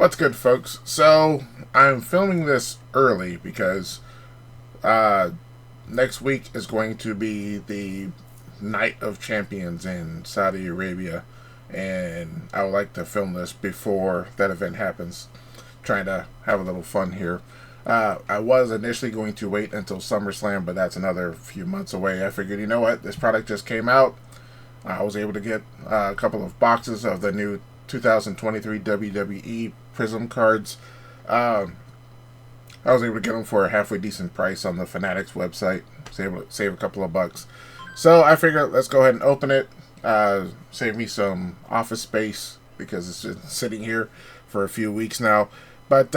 What's good, folks? So, I'm filming this early because next week is going to be the Night of Champions in Saudi Arabia, and I would like to film this before that event happens, trying to have a little fun here. I was initially going to wait until SummerSlam, but that's another few months away. I figured, you know what, this product just came out. I was able to get a couple of boxes of the new 2023 WWE Prizm cards. I was able to get them for a halfway decent price on the Fanatics website. I was able to save a couple of bucks. So I figured let's go ahead and open it. Save me some office space because it's been sitting here for a few weeks now. But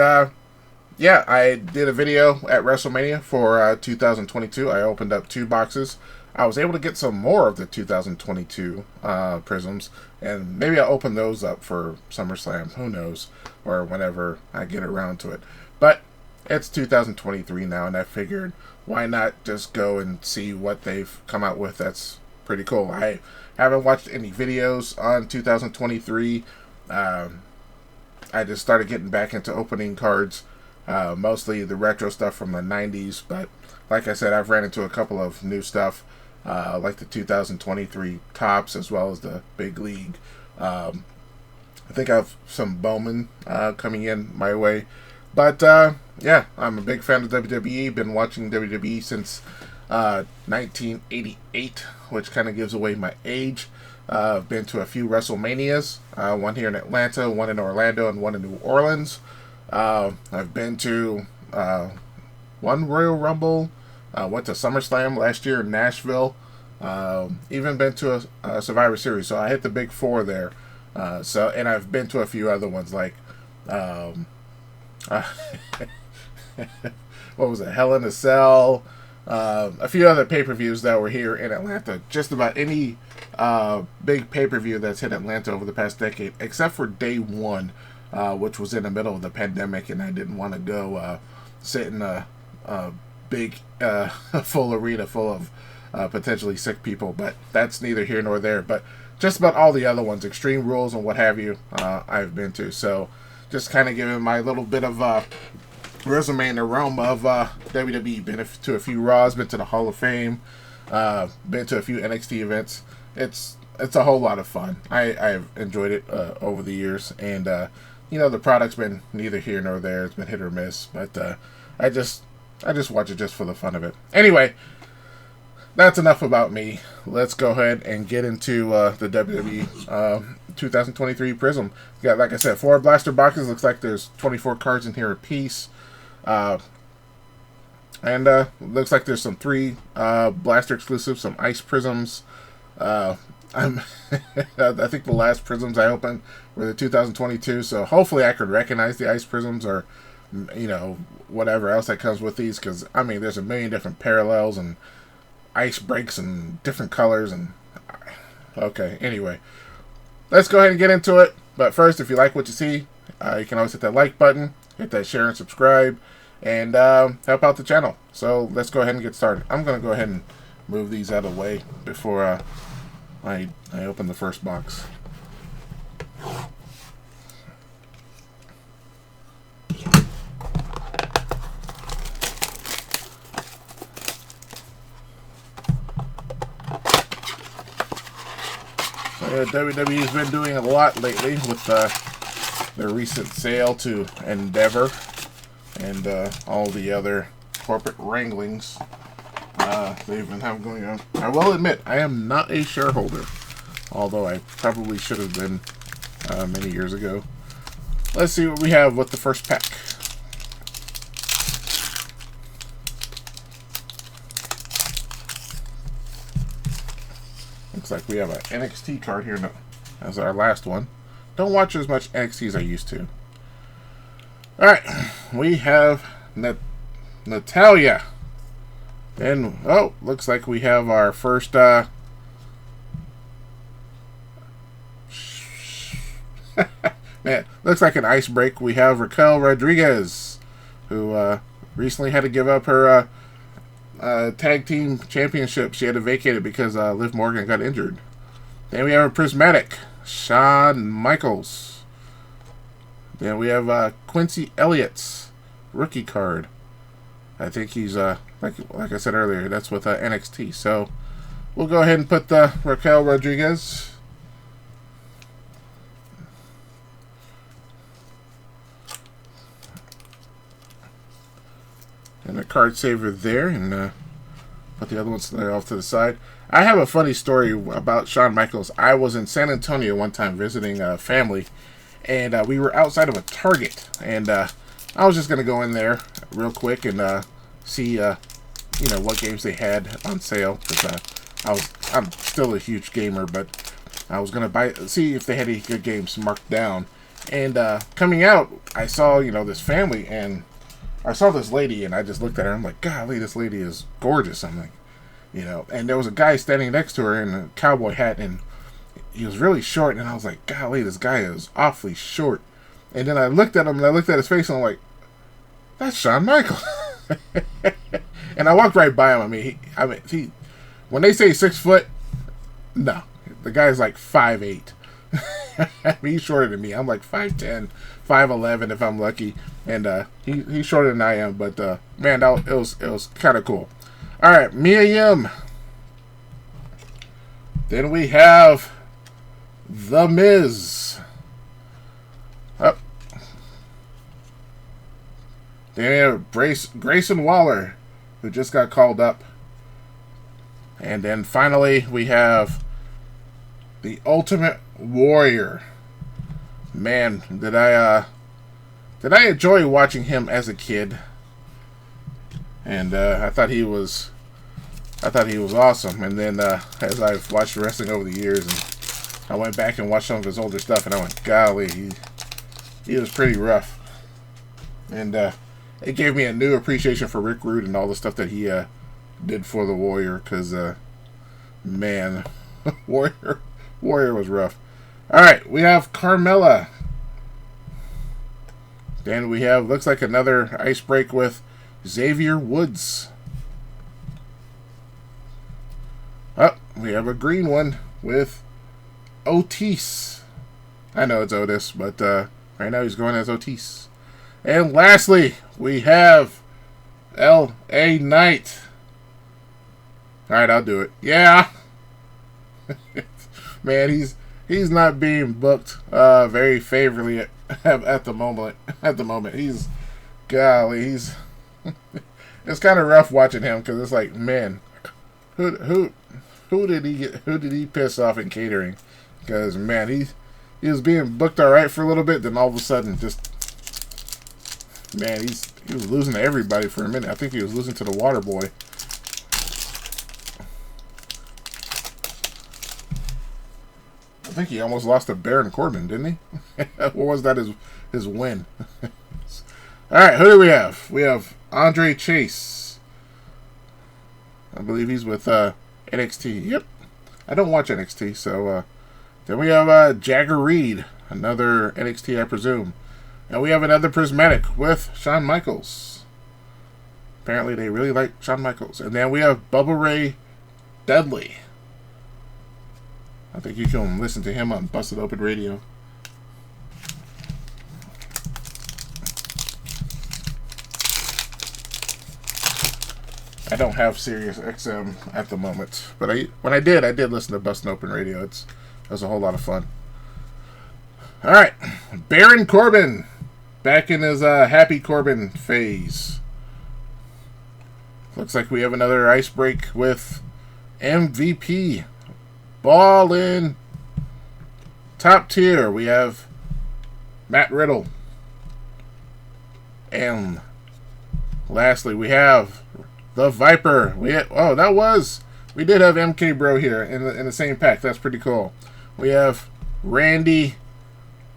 yeah, I did a video at WrestleMania for 2022. I opened up 2 boxes. I was able to get some more of the 2022 Prizms, and maybe I'll open those up for SummerSlam, who knows, or whenever I get around to it. But it's 2023 now, and I figured, why not just go and see what they've come out with that's pretty cool. I haven't watched any videos on 2023. I just started getting back into opening cards, mostly the retro stuff from the 90s, but like I said, I've ran into a couple of new stuff. Like the 2023 Tops as well as the Big League. I think I have some Bowman coming in my way. But yeah, I'm a big fan of WWE. Been watching WWE since 1988, which kind of gives away my age. I've been to a few WrestleManias, one here in Atlanta, one in Orlando, and one in New Orleans. I've been to one Royal Rumble. Went to SummerSlam last year in Nashville. Even been to a Survivor Series, so I hit the big 4 there. And I've been to a few other ones like, what was it, Hell in a Cell, a few other pay-per-views that were here in Atlanta. Just about any big pay-per-view that's hit Atlanta over the past decade, except for Day 1, which was in the middle of the pandemic, and I didn't want to go sit in a big full arena full of potentially sick people, but that's neither here nor there. But just about all the other ones, Extreme Rules and what have you, I've been to. So just kind of giving my little bit of resume in the realm of WWE. Been to a few Raws, been to the Hall of Fame, been to a few NXT events. It's a whole lot of fun. I've enjoyed it over the years, and you know, the product's been neither here nor there. It's been hit or miss, but I just watch it just for the fun of it. Anyway, that's enough about me. Let's go ahead and get into the WWE 2023 Prizm. Got, like I said, 4 blaster boxes. Looks like there's 24 cards in here apiece. And looks like there's some 3 blaster exclusives, some ice Prizms. I think the last Prizms I opened were the 2022, so hopefully I could recognize the ice Prizms, or you know, whatever else that comes with these, because I mean, there's a million different parallels and ice breaks and different colors. And okay, anyway, let's go ahead and get into it. But first, if you like what you see, you can always hit that like button, hit that share and subscribe, and help out the channel. So let's go ahead and get started. I'm going to go ahead and move these out of the way before I open the first box. WWE's been doing a lot lately with their recent sale to Endeavor and all the other corporate wranglings they've been having going on. I will admit, I am not a shareholder, although I probably should have been many years ago. Let's see what we have with the first pack. Looks like we have an NXT card here as our last one. Don't watch as much NXT as I used to. Alright, we have Natalia. And, oh, looks like we have our first, man, looks like an ice break. We have Raquel Rodriguez, who recently had to give up her tag team championship. She had to vacate it because Liv Morgan got injured. Then we have a prismatic, Shawn Michaels. Then we have Quincy Elliott's rookie card. I think he's like I said earlier, that's with NXT. So we'll go ahead and put Raquel Rodriguez. And a card saver there, and put the other ones off to the side. I have a funny story about Shawn Michaels. I was in San Antonio one time visiting a family, and we were outside of a Target, and I was just gonna go in there real quick and see, what games they had on sale. Because I'm still a huge gamer, but I was gonna see if they had any good games marked down. And coming out, I saw this family, and I saw this lady, and I just looked at her. I'm like, golly, this lady is gorgeous. I'm like, and there was a guy standing next to her in a cowboy hat, and he was really short, and I was like, golly, this guy is awfully short. And then I looked at him, and I looked at his face, and I'm like, that's Shawn Michaels. And I walked right by him. I mean, he when they say 6 foot, no, the guy's like 5'8". I mean, he's shorter than me. I'm like 5'10", 5'11" if I'm lucky, and he's shorter than I am. But man, it was kind of cool. All right, Mia Yim. Then we have The Miz. Up. Then we have Grayson Waller, who just got called up. And then finally we have the Ultimate Warrior. Man, did I enjoy watching him as a kid. And I thought he was awesome. And then as I've watched wrestling over the years, and I went back and watched some of his older stuff, and I went, golly, he was pretty rough. And it gave me a new appreciation for Rick Rude and all the stuff that he did for the Warrior, because man, Warrior was rough. All right, we have Carmella. Then we have, looks like another ice break with Xavier Woods. Oh, we have a green one with Otis. I know it's Otis, but right now he's going as Otis. And lastly, we have L.A. Knight. Alright, I'll do it. Yeah. Man, he's not being booked very favorably at the moment. He's it's kind of rough watching him, because it's like, man, who did he piss off in catering? Because man, he was being booked all right for a little bit, then all of a sudden, just man, he was losing to everybody for a minute. I think he was losing to the Water Boy. I think he almost lost to Baron Corbin, didn't he? Or was that his win? All right, who do we have? We have Andre Chase. I believe he's with NXT. Yep. I don't watch NXT, so then we have Jagger Reed, another NXT, I presume. And we have another Prismatic with Shawn Michaels. Apparently they really like Shawn Michaels. And then we have Bubba Ray Dudley. I think you can listen to him on Busted Open Radio. I don't have Sirius XM at the moment, but when I did listen to Busted Open Radio. It was a whole lot of fun. All right, Baron Corbin, back in his Happy Corbin phase. Looks like we have another ice break with MVP. Ballin' top tier. We have Matt Riddle. And lastly, we have the Viper. We did have MK Bro here in the same pack. That's pretty cool. We have Randy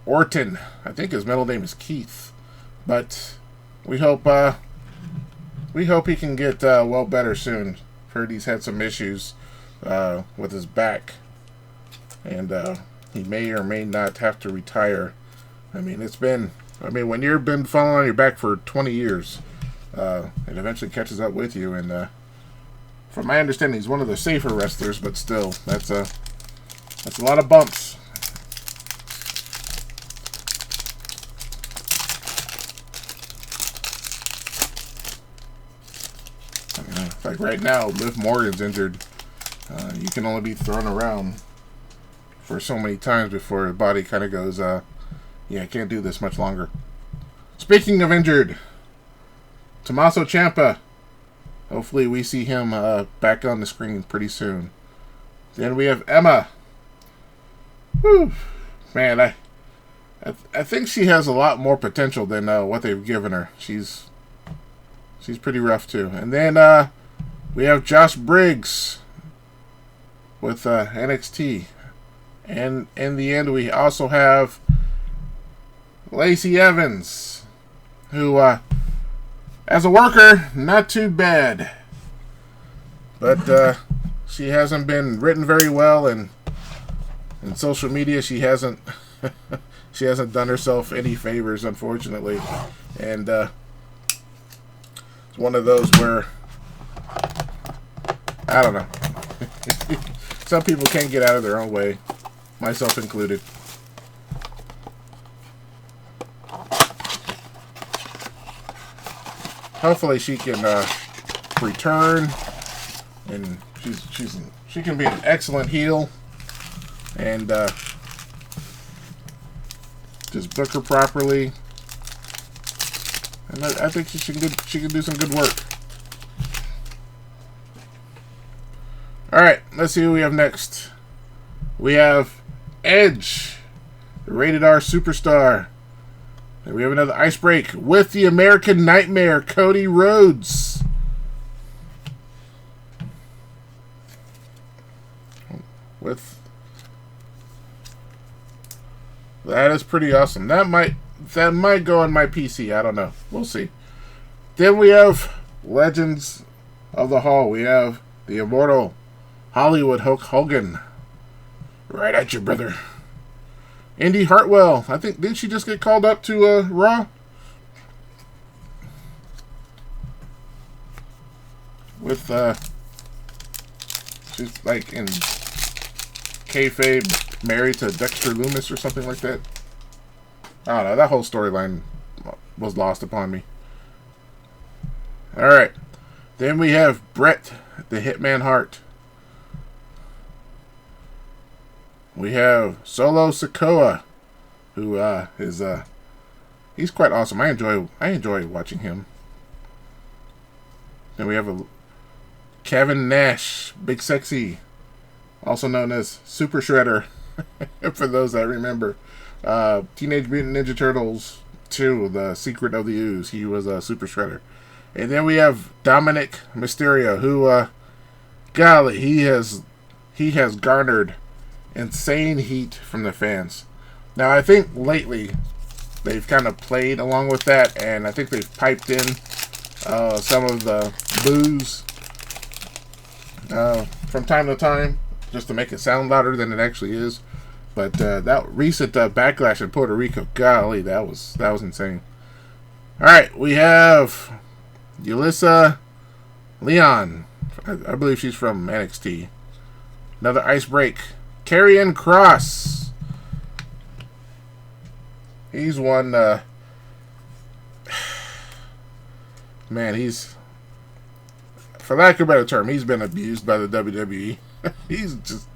Orton. I think his middle name is Keith. But we hope he can get well better soon. Heard he's had some issues with his back, and he may or may not have to retire. I mean, when you've been falling on your back for 20 years, it eventually catches up with you. And from my understanding, he's one of the safer wrestlers, but still, that's a lot of bumps. Like right now, Liv Morgan's injured. You can only be thrown around for so many times before your body kind of goes, yeah, I can't do this much longer. Speaking of injured, Tommaso Ciampa. Hopefully we see him back on the screen pretty soon. Then we have Emma. Whew. Man, I think she has a lot more potential than what they've given her. She's pretty rough too. And then we have Josh Briggs with NXT. And in the end, we also have Lacey Evans, who, as a worker, not too bad. But she hasn't been written very well, and in social media, she hasn't she hasn't done herself any favors, unfortunately. And it's one of those where, I don't know. Some people can't get out of their own way, myself included. Hopefully she can return, and she can be an excellent heel, and just book her properly, and I think she can do some good work. All right, let's see who we have next. We have Edge, the Rated R Superstar. And we have another ice break with the American Nightmare, Cody Rhodes. That is pretty awesome. That might go on my PC. I don't know. We'll see. Then we have Legends of the Hall. We have the immortal Hollywood Hulk Hogan. Right at you, brother. Indy Hartwell. I think, didn't she just get called up to Raw? With, she's like in kayfabe married to Dexter Lumis or something like that. I don't know. That whole storyline was lost upon me. Alright. Then we have Bret the Hitman Hart. We have Solo Sikoa, who is he's quite awesome. I enjoy watching him. Then we have Kevin Nash, Big Sexy, also known as Super Shredder, for those that remember. Teenage Mutant Ninja Turtles 2, The Secret of the Ooze. He was a Super Shredder. And then we have Dominic Mysterio, who, golly, he has garnered insane heat from the fans. Now, I think lately they've kind of played along with that, and I think they've piped in some of the boos from time to time just to make it sound louder than it actually is. But that recent backlash in Puerto Rico, golly, that was insane. All right, we have Yulisa Leon. I believe she's from NXT. Another ice break. Karrion Kross. He's one, man, he's, for lack of a better term, he's been abused by the WWE. He's just,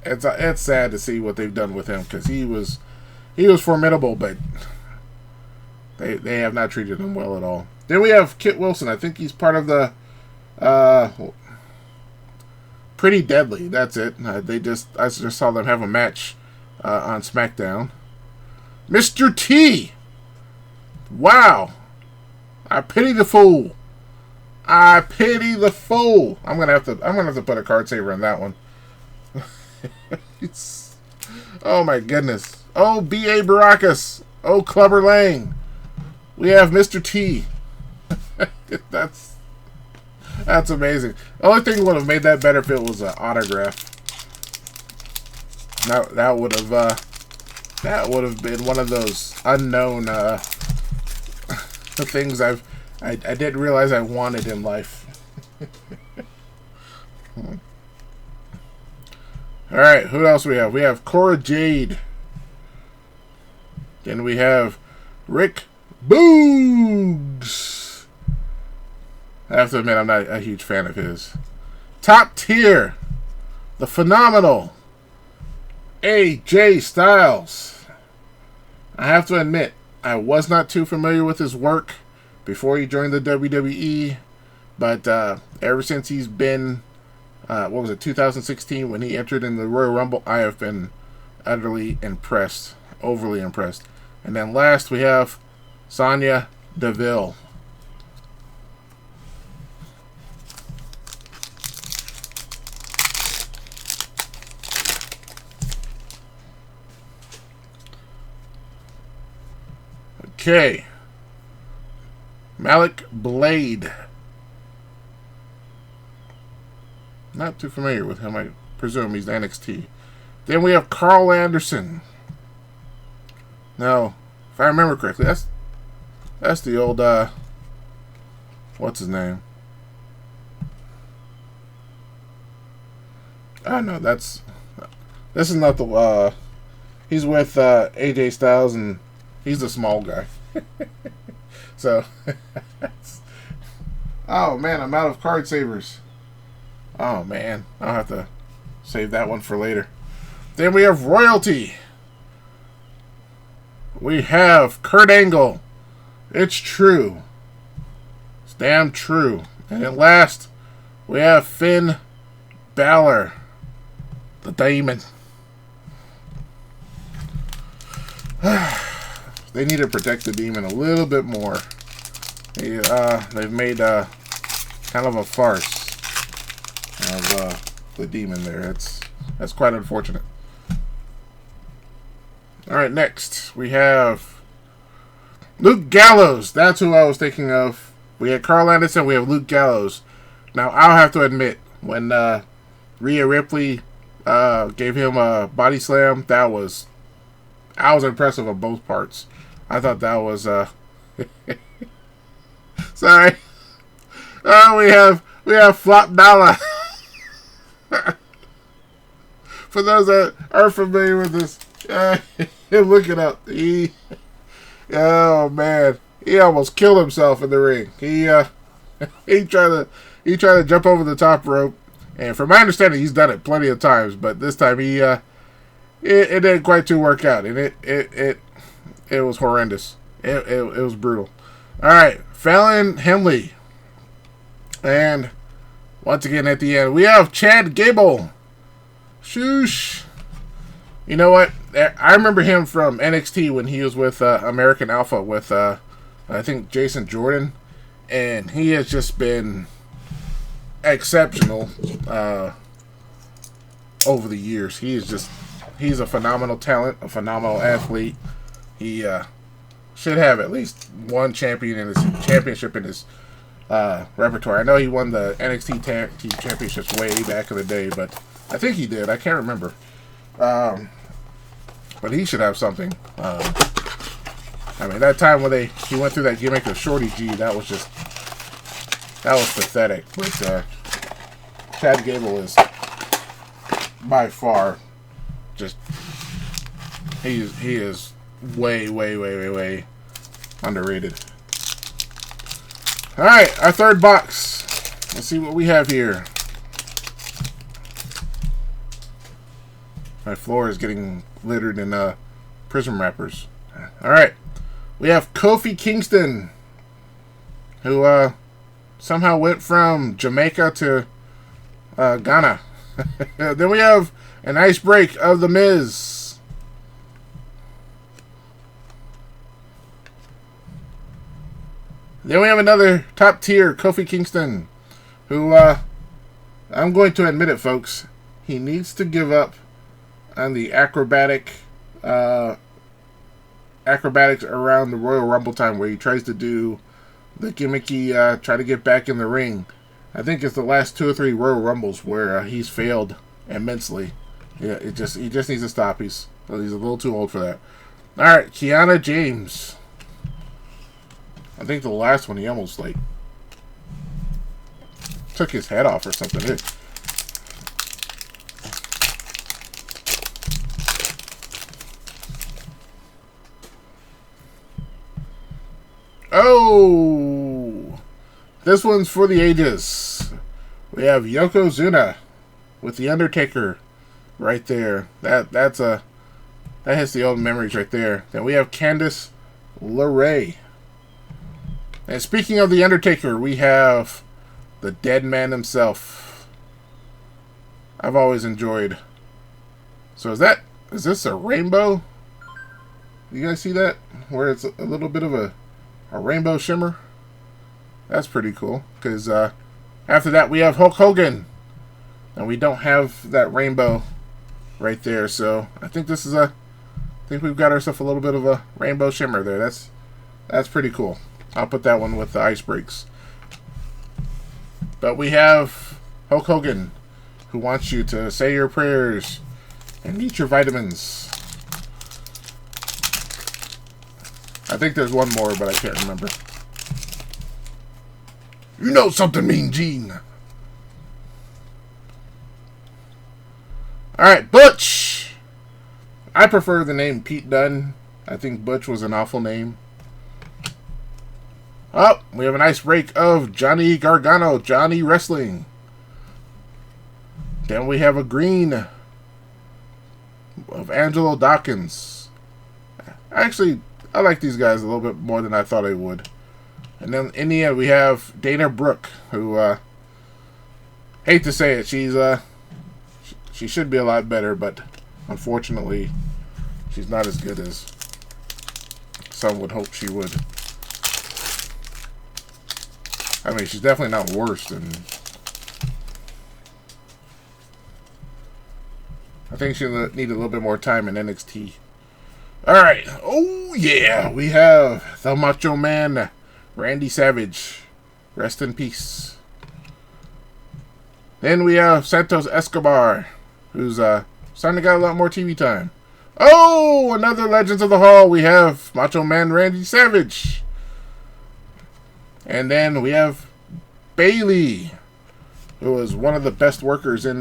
it's sad to see what they've done with him, because he was formidable, but they have not treated him well at all. Then we have Kit Wilson. I think he's part of the, Pretty Deadly, that's it. I just saw them have a match on SmackDown. Mr. T! Wow! I pity the fool. I pity the fool. I'm gonna have to put a card saver on that one. Oh my goodness. Oh, B.A. Baracus. Oh, Clubber Lang. We have Mr. T. That's amazing. The only thing that would have made that better if it was an autograph. That would have been one of those unknown things I didn't realize I wanted in life. All right, who else we have? We have Cora Jade. Then we have Rick Boogs. I have to admit, I'm not a huge fan of his. Top tier, the phenomenal AJ Styles. I have to admit, I was not too familiar with his work before he joined the WWE, but ever since he's been, 2016 when he entered in the Royal Rumble, I have been utterly impressed, overly impressed. And then last we have Sonya Deville. Okay. Malik Blade. Not too familiar with him. I presume he's NXT. Then we have Carl Anderson. Now, if I remember correctly, that's the old what's his name? Oh no, this is not the he's with AJ Styles and he's the small guy. So oh man, I'm out of card savers. Oh man, I'll have to save that one for later. Then we have Royalty. We have Kurt Angle. It's true. It's damn true. And then last, we have Finn Balor, the Demon. They need to protect the Demon a little bit more. They've made kind of a farce of the Demon there. That's quite unfortunate. Alright, next we have Luke Gallows. That's who I was thinking of. We had Carl Anderson, we have Luke Gallows. Now, I'll have to admit, when Rhea Ripley gave him a body slam, I was impressive on both parts. I thought that was sorry. Oh, we have Flop Dollar. For those that are familiar with this, look it up. Oh man, he almost killed himself in the ring. He tried to jump over the top rope, and from my understanding, he's done it plenty of times. But this time, it didn't quite work out, and it was horrendous. It was brutal. All right, Fallon Henley, and once again at the end, we have Chad Gable. Shoosh. You know what? I remember him from NXT when he was with American Alpha with, I think, Jason Jordan. And he has just been exceptional over the years. He's a phenomenal talent, a phenomenal athlete. He should have at least one championship in his repertoire. I know he won the NXT Tag Team Championships way back in the day, but I think he did. I can't remember. But he should have something. I mean, that time when he went through that gimmick of Shorty G, that was pathetic. But Chad Gable is by far just he is way underrated. All right, our third box. Let's see what we have here. My floor is getting littered in Prizm wrappers. All right, we have Kofi Kingston, who somehow went from Jamaica to Ghana. Then we have an ice break of The Miz. Then we have another top tier Kofi Kingston, who I'm going to admit it, folks, he needs to give up on the acrobatics around the Royal Rumble time where he tries to do the gimmicky try to get back in the ring. I think it's the last 2 or 3 Royal Rumbles where he's failed immensely. Yeah, he just needs to stop. He's a little too old for that. All right, Kiana James. I think the last one he almost took his head off or something. Oh, This one's for the ages. We have Yokozuna with the Undertaker right there. That hits the old memories right there. Then we have Candice LeRae. And speaking of the Undertaker, we have the dead man himself. I've always enjoyed. So is this a rainbow? You guys see that? Where it's a little bit of a rainbow shimmer? That's pretty cool. Because after that we have Hulk Hogan. And we don't have that rainbow right there. So I think this is I think we've got ourselves a little bit of a rainbow shimmer there. That's pretty cool. I'll put that one with the ice breaks. But we have Hulk Hogan, who wants you to say your prayers and eat your vitamins. I think there's one more, but I can't remember. You know something, Mean Gene. Alright, Butch. I prefer the name Pete Dunne. I think Butch was an awful name. Oh, we have a nice break of Johnny Gargano, Johnny Wrestling. Then we have a green of Angelo Dawkins. Actually, I like these guys a little bit more than I thought I would. And then in the end, we have Dana Brooke, who, hate to say it, she should be a lot better, but unfortunately, she's not as good as some would hope she would. I mean, she's definitely not worse than... I think she'll need a little bit more time in NXT. Alright. Oh, yeah. We have the Macho Man, Randy Savage. Rest in peace. Then we have Santos Escobar, who's starting to get a lot more TV time. Oh, another Legends of the Hall. We have Macho Man Randy Savage. And then we have Bayley, who was one of the best workers in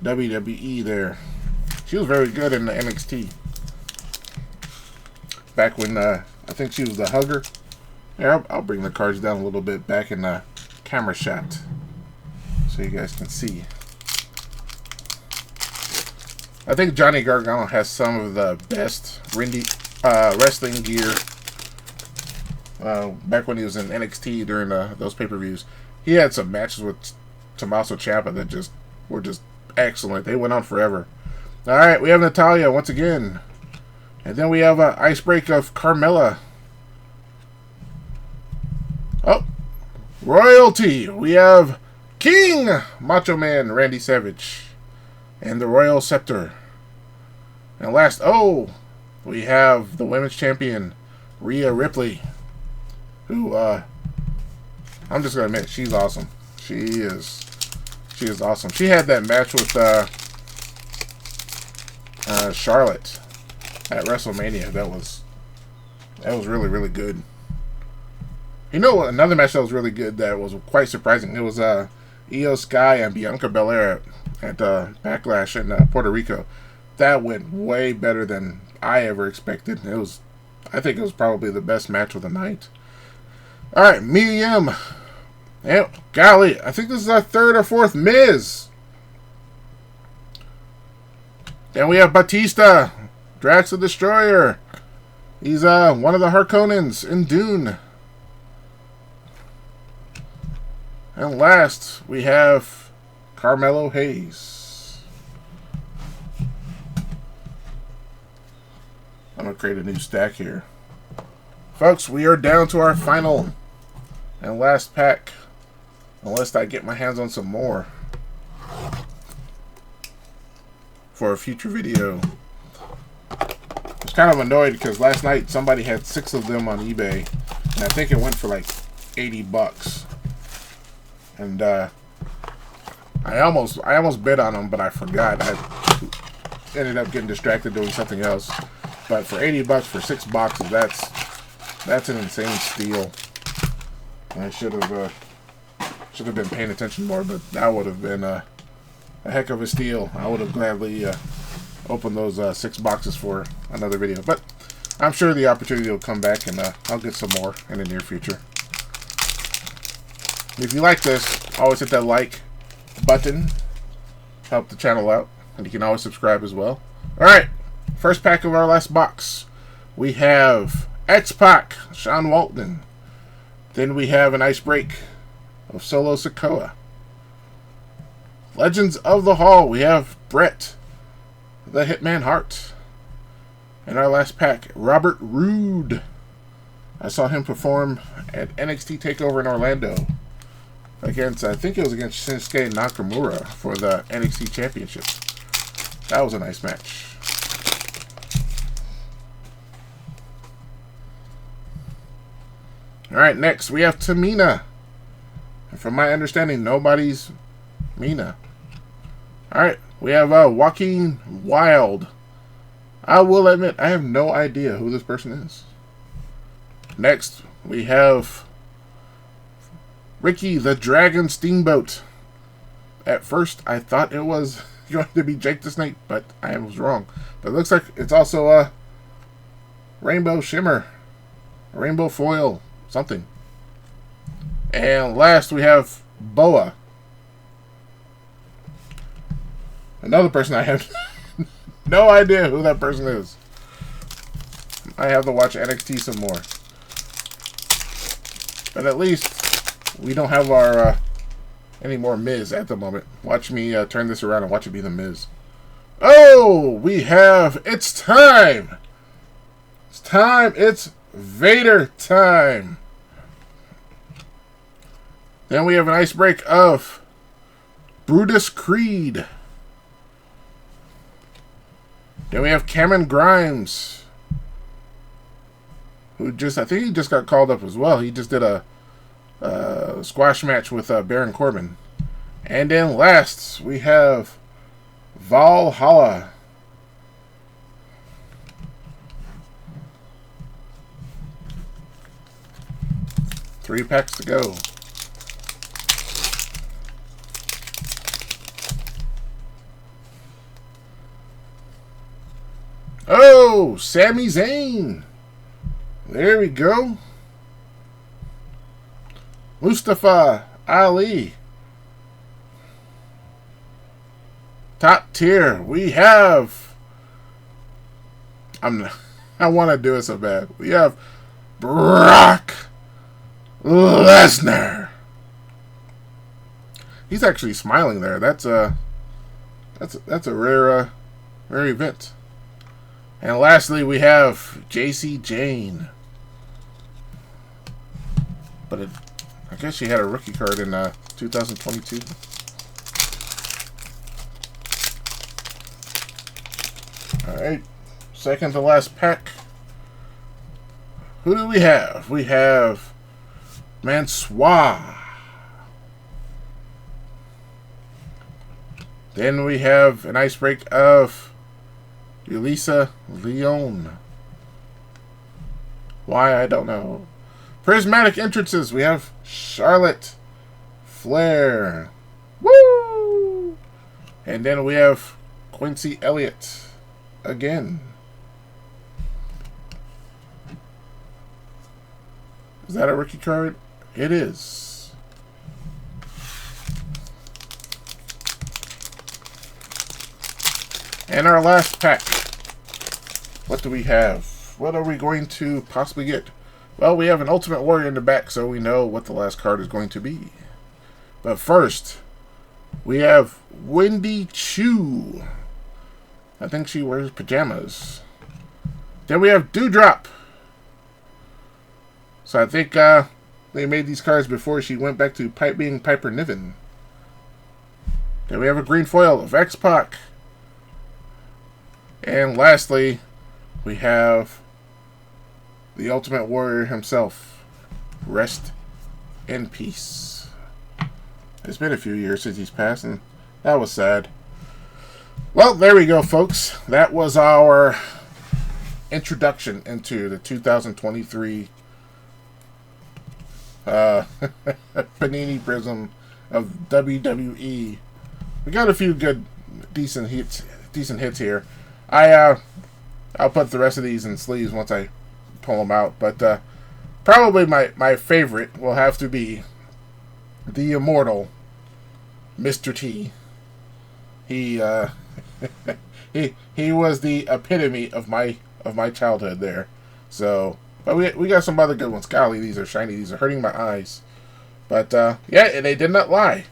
WWE there. She was very good in the NXT. Back when, I think she was the hugger. Yeah, I'll bring the cards down a little bit back in the camera shot so you guys can see. I think Johnny Gargano has some of the best wrestling gear. Back when he was in NXT during those pay-per-views, he had some matches with Tommaso Ciampa that were just excellent. They went on forever. All right, we have Natalya once again, and then we have an ice break of Carmella. Oh, royalty. We have King Macho Man Randy Savage and the Royal Scepter. And last, we have the Women's Champion Rhea Ripley, who I'm just gonna admit, she's awesome. She is awesome. She had that match with Charlotte at WrestleMania. That was really, really good. You know, another match that was really good that was quite surprising. It was Io Sky and Bianca Belair at Backlash in Puerto Rico. That went way better than I ever expected. I think it was probably the best match of the night. All right, Mia Yim. Yeah, golly, I think this is our third or fourth Miz. Then we have Batista, Drax the Destroyer. He's one of the Harkonnens in Dune. And last, we have Carmelo Hayes. I'm going to create a new stack here. Folks, we are down to our final and last pack. Unless I get my hands on some more for a future video. I was kind of annoyed because last night somebody had 6 of them on eBay. And I think it went for like $80. And I almost bid on them, but I forgot. I ended up getting distracted doing something else. But for $80 for 6 boxes, that's an insane steal. And I should have been paying attention more, but that would have been a heck of a steal. I would have gladly opened those 6 boxes for another video. But I'm sure the opportunity will come back, and I'll get some more in the near future. If you like this, always hit that like button. Help the channel out. And you can always subscribe as well. Alright, first pack of our last box. We have X-Pac, Sean Waltman. Then we have an ice break of Solo Sikoa. Legends of the Hall, we have Brett, the Hitman Hart. And our last pack, Robert Roode. I saw him perform at NXT TakeOver in Orlando. Against, I think it was against Shinsuke Nakamura for the NXT Championship. That was a nice match. Alright, next we have Tamina. And from my understanding, nobody's Mina. Alright, we have Joaquin Wilde. I will admit, I have no idea who this person is. Next, we have Ricky the Dragon Steamboat. At first, I thought it was going to be Jake the Snake, but I was wrong. But it looks like it's also a Rainbow Shimmer, a Rainbow Foil, something. And last, we have Boa. Another person I have no idea who that person is. I have to watch NXT some more. But at least we don't have our any more Miz at the moment. Watch me turn this around and watch it be the Miz. Oh, we have... It's time! It's time! It's Vader time! Then we have an ice break of Brutus Creed. Then we have Cameron Grimes, who I think he just got called up as well. He just did a squash match with Baron Corbin. And then last, we have Valhalla. Three packs to go. Oh, Sami Zayn. There we go. Mustafa Ali. Top tier. We have... I want to do it so bad. We have Brock Lesnar. He's actually smiling there. That's a rare event. And lastly, we have JC Jane. But I guess she had a rookie card in 2022. Alright. Second to last pack. Who do we have? We have Mansoor. Then we have an ice break of Elisa Leon. Why, I don't know. Prismatic entrances. We have Charlotte Flair. Woo! And then we have Quincy Elliott again. Is that a rookie card? It is. And our last pack. What do we have? What are we going to possibly get? Well, we have an Ultimate Warrior in the back, so we know what the last card is going to be. But first, we have Wendy Chu. I think she wears pajamas. Then we have Dewdrop. So I think they made these cards before she went back to being Piper Niven. Then we have a green foil of X-Pac. And lastly, we have the Ultimate Warrior himself. Rest in peace. It's been a few years since he's passed, and that was sad. Well, there we go, folks. That was our introduction into the 2023 Panini Prizm of WWE. We got a few good, decent hits here. I'll put the rest of these in sleeves once I pull them out. But probably my favorite will have to be the immortal Mr. T. He he was the epitome of my childhood there. So, but we got some other good ones. Golly, these are shiny. These are hurting my eyes. But yeah, and they did not lie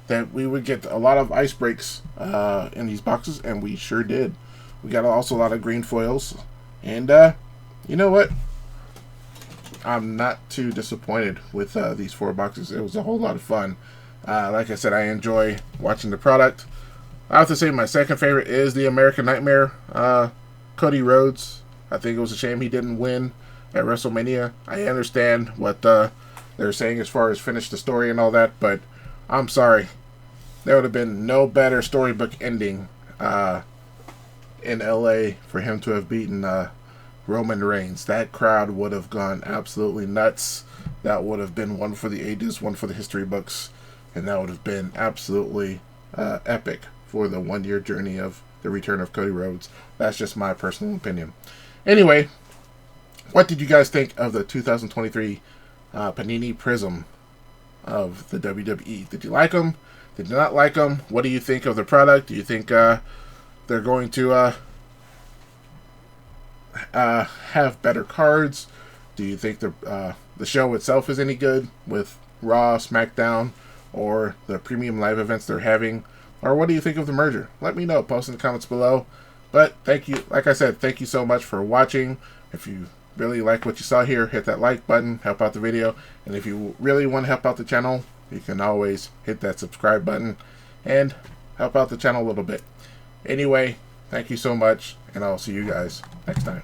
that we would get a lot of ice breaks in these boxes, and we sure did. We got also a lot of green foils, and you know what? I'm not too disappointed with these 4 boxes. It was a whole lot of fun. Like I said, I enjoy watching the product. I have to say my second favorite is the American Nightmare, Cody Rhodes. I think it was a shame he didn't win at WrestleMania. I understand what they're saying as far as finish the story and all that, but I'm sorry. There would have been no better storybook ending in LA for him to have beaten Roman Reigns. That crowd would have gone absolutely nuts. That would have been one for the ages, one for the history books, and that would have been absolutely epic for the 1-year journey of the return of Cody Rhodes. That's just my personal opinion. Anyway, what did you guys think of the 2023 Panini Prizm of the WWE? Did you like them? Did you not like them? What do you think of the product? Do you think they're going to have better cards? Do you think the show itself is any good with Raw, SmackDown, or the premium live events they're having? Or what do you think of the merger? Let me know. Post in the comments below. But thank you. Like I said, thank you so much for watching. If you really like what you saw here, hit that like button, help out the video. And if you really want to help out the channel, you can always hit that subscribe button and help out the channel a little bit. Anyway, thank you so much, and I'll see you guys next time.